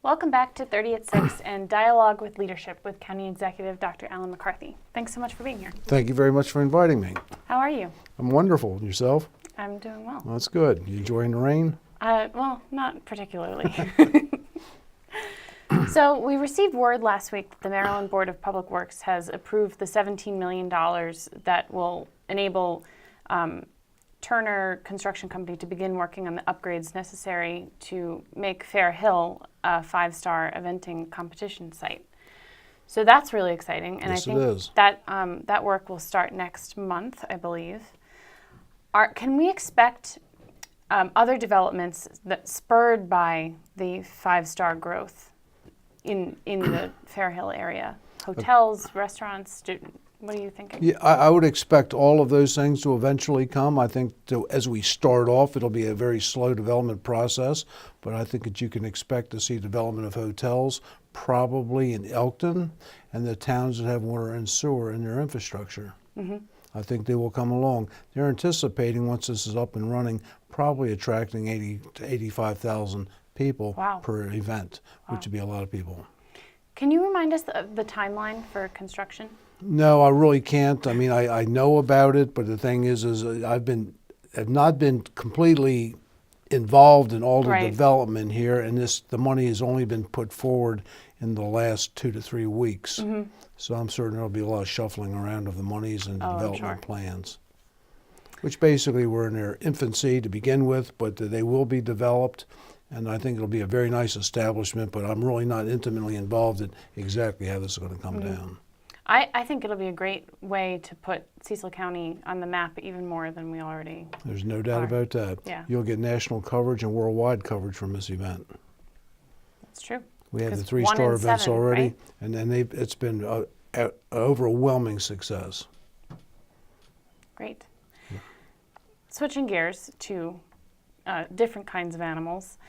Welcome back to 30 at 6 and Dialogue with Leadership with County Executive Dr. Alan McCarthy. Thanks so much for being here. Thank you very much for inviting me. How are you? I'm wonderful. Yourself? I'm doing well. Well, that's good. You enjoying the rain? Well, not particularly. So we received word last week that the Maryland Board of Public Works has approved the $17 million that will enable Turner Construction Company to begin working on the upgrades necessary to make Fair Hill a 5-star eventing competition site. So that's really exciting, and Yes, I it think is. that work will start next month, I believe. Can we expect other developments that spurred by the 5-star growth in the Fair Hill area? Hotels, restaurants, what are you thinking? Yeah, I would expect all of those things to eventually come. I think as we start off, it'll be a very slow development process, but I think that you can expect to see development of hotels probably in Elkton and the towns that have water and sewer in their infrastructure. Mm-hmm. I think they will come along. They're anticipating, once this is up and running, probably attracting 80 to 85,000 people per event, which would be a lot of people. Can you remind us of the timeline for construction? No, I really can't. I mean, I know about it, but the thing is have not been completely involved in all the development here, and the money has only been put forward in the last 2 to 3 weeks. Mm-hmm. So I'm certain there'll be a lot of shuffling around of the monies and development plans, which basically were in their infancy to begin with, but they will be developed. And I think it'll be a very nice establishment, but I'm really not intimately involved in exactly how this is going to come down. I think it'll be a great way to put Cecil County on the map even more than we already There's no doubt about that. Yeah. You'll get national coverage and worldwide coverage from this event. That's true. We have the 3-star events already, right? and it's been an overwhelming success. Great. Yeah. Switching gears to different kinds of animals.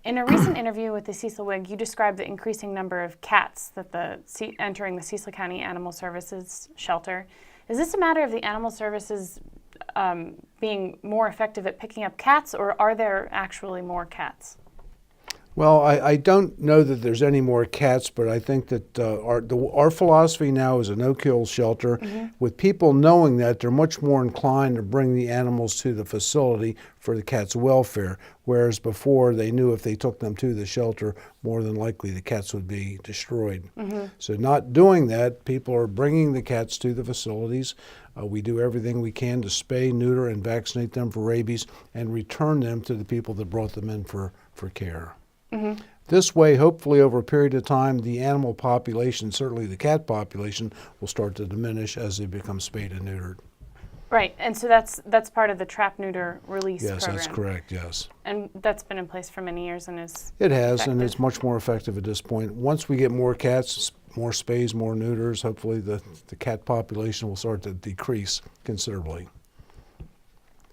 In a recent interview with the Cecil Whig, you described the increasing number of cats that entering the Cecil County Animal Services shelter. Is this a matter of the Animal Services being more effective at picking up cats, or are there actually more cats? Well, I don't know that there's any more cats, but I think that our philosophy now is a no-kill shelter. Mm-hmm. With people knowing that, they're much more inclined to bring the animals to the facility for the cat's welfare, whereas before they knew if they took them to the shelter, more than likely the cats would be destroyed. Mm-hmm. So not doing that, people are bringing the cats to the facilities. We do everything we can to spay, neuter, and vaccinate them for rabies and return them to the people that brought them in for care. Mm-hmm. This way, hopefully over a period of time, the animal population, certainly the cat population, will start to diminish as they become spayed and neutered. Right, and so that's part of the trap, neuter, release program. Yes, that's correct, yes. And that's been in place for many years and is It has, effective. and it's much more effective at this point. Once we get more cats, more spays, more neuters, hopefully the cat population will start to decrease considerably.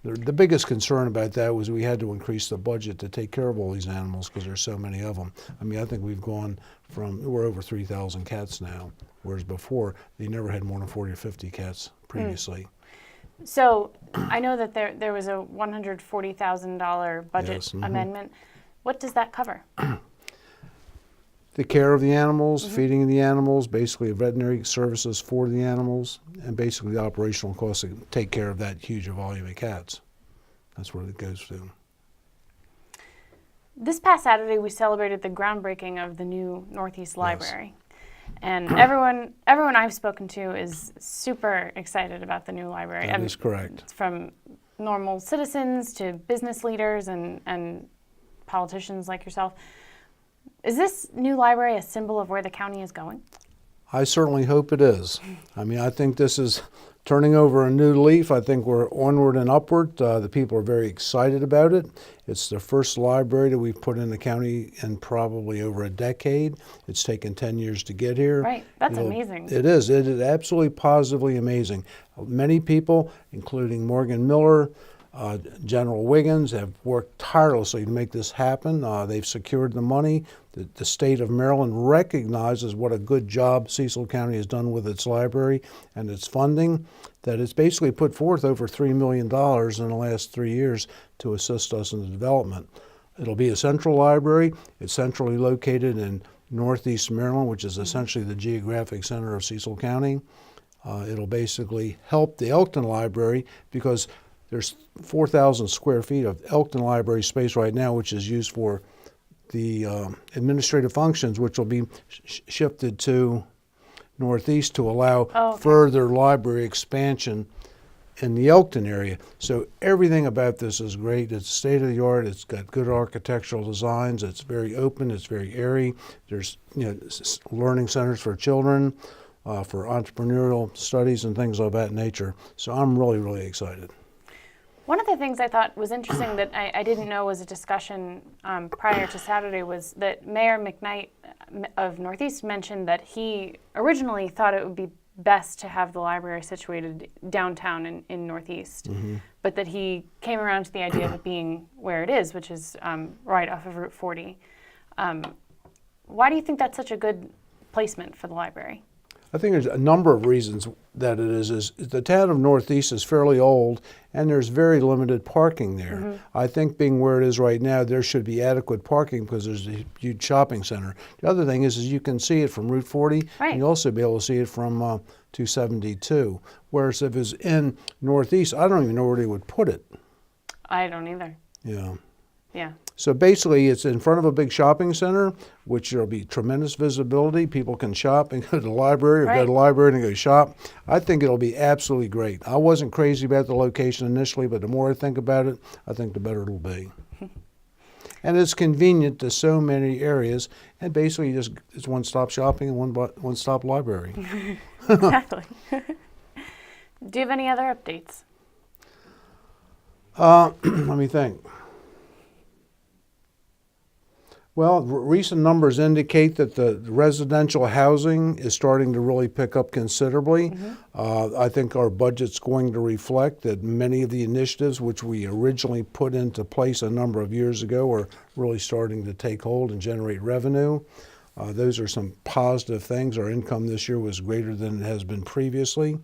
The biggest concern about that was we had to increase the budget to take care of all these animals because there's so many of them. I mean, I think we're over 3,000 cats now, whereas before they never had more than 40 or 50 cats previously. So I know that there was a $140,000 budget amendment. What does that cover? The care of the animals, feeding the animals, basically veterinary services for the animals, and basically the operational costs to take care of that huge volume of cats. That's what it goes to. This past Saturday, we celebrated the groundbreaking of the new Northeast Library. Yes. And everyone I've spoken to is super excited about the new library. That is correct. From normal citizens to business leaders and politicians like yourself. Is this new library a symbol of where the county is going? I certainly hope it is. I mean, I think this is turning over a new leaf. I think we're onward and upward. The people are very excited about it. It's the first library that we've put in the county in probably over a decade. It's taken 10 years to get here. Right, that's amazing. It is. It is absolutely positively amazing. Many people, including Morgan Miller, General Wiggins, have worked tirelessly to make this happen. They've secured the money. The state of Maryland recognizes what a good job Cecil County has done with its library and its funding, that it's basically put forth over $3 million in the last 3 years to assist us in the development. It'll be a central library. It's centrally located in northeast Maryland, which is essentially the geographic center of Cecil County. It'll basically help the Elkton Library because there's 4,000 square feet of Elkton Library space right now, which is used for the administrative functions, which will be shifted to northeast to allow further library expansion in the Elkton area. So everything about this is great. It's state of the art. It's got good architectural designs. It's very open. It's very airy. There's learning centers for children, for entrepreneurial studies and things of that nature. So I'm really, really excited. One of the things I thought was interesting that I didn't know was a discussion prior to Saturday was that Mayor McKnight of Northeast mentioned that he originally thought it would be best to have the library situated downtown in Northeast, but that he came around to the idea of it being where it is, which is right off of Route 40. Why do you think that's such a good placement for the library? I think there's a number of reasons that it is the town of Northeast is fairly old and there's very limited parking there. I think being where it is right now, there should be adequate parking because there's a huge shopping center. The other thing is you can see it from Route 40 and you'll also be able to see it from 272. Whereas if it's in Northeast, I don't even know where they would put it. I don't either. Yeah. Yeah. So basically, it's in front of a big shopping center, which there'll be tremendous visibility. People can shop and go to the library, or go to the library and go shop. I think it'll be absolutely great. I wasn't crazy about the location initially, but the more I think about it, I think the better it'll be. And it's convenient to so many areas, and basically it's one-stop shopping and one-stop library. Exactly. Do you have any other updates? Let me think. Well, recent numbers indicate that the residential housing is starting to really pick up considerably. I think our budget's going to reflect that many of the initiatives which we originally put into place a number of years ago are really starting to take hold and generate revenue. Those are some positive things. Our income this year was greater than it has been previously.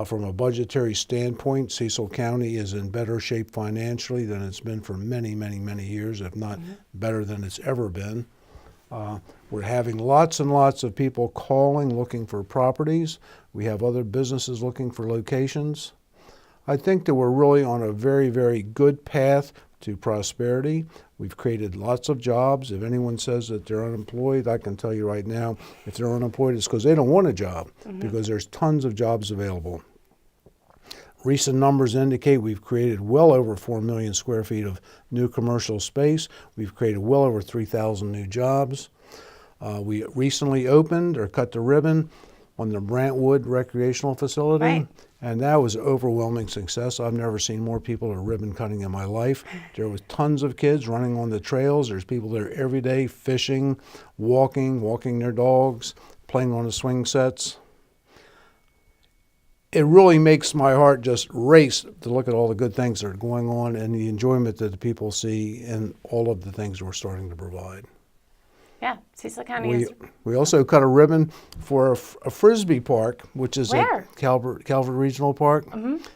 From a budgetary standpoint, Cecil County is in better shape financially than it's been for many, many, many years, if not better than it's ever been. We're having lots and lots of people calling, looking for properties. We have other businesses looking for locations. I think that we're really on a very, very good path to prosperity. We've created lots of jobs. If anyone says that they're unemployed, I can tell you right now, if they're unemployed, it's because they don't want a job, because there's tons of jobs available. Recent numbers indicate we've created well over 4 million square feet of new commercial space. We've created well over 3,000 new jobs. We recently opened or cut the ribbon on the Brantwood recreational facility. And that was an overwhelming success. I've never seen more people at ribbon cutting in my life. There was tons of kids running on the trails. There's people there every day fishing, walking their dogs, playing on the swing sets. It really makes my heart just race to look at all the good things that are going on and the enjoyment that the people see in all of the things we're starting to provide. Yeah, Cecil County We also cut a ribbon for a Frisbee park, which is Where? at Calvert Regional Park.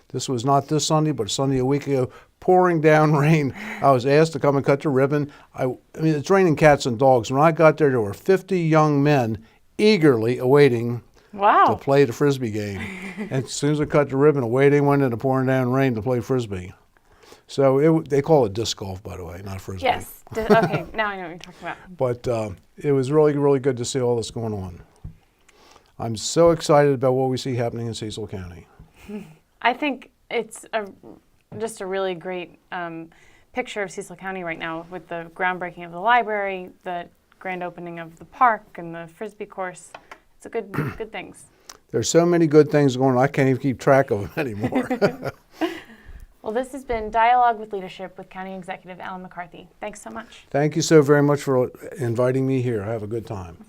This was not this Sunday, but Sunday a week ago, pouring down rain. I was asked to come and cut the ribbon. I mean, it's raining cats and dogs. When I got there were 50 young men eagerly awaiting to play the Frisbee game. And as soon as I cut the ribbon, away they went in the pouring down rain to play Frisbee. So they call it disc golf, by the way, not Frisbee. Yes. Okay, now I know what you're talking about. But it was really, really good to see all this going on. I'm so excited about what we see happening in Cecil County. I think it's just a really great picture of Cecil County right now with the groundbreaking of the library, the grand opening of the park, and the Frisbee course. It's a good things. There's so many good things going on, I can't even keep track of them anymore. Well, this has been Dialogue with Leadership with County Executive Alan McCarthy. Thanks so much. Thank you so very much for inviting me here. I have a good time.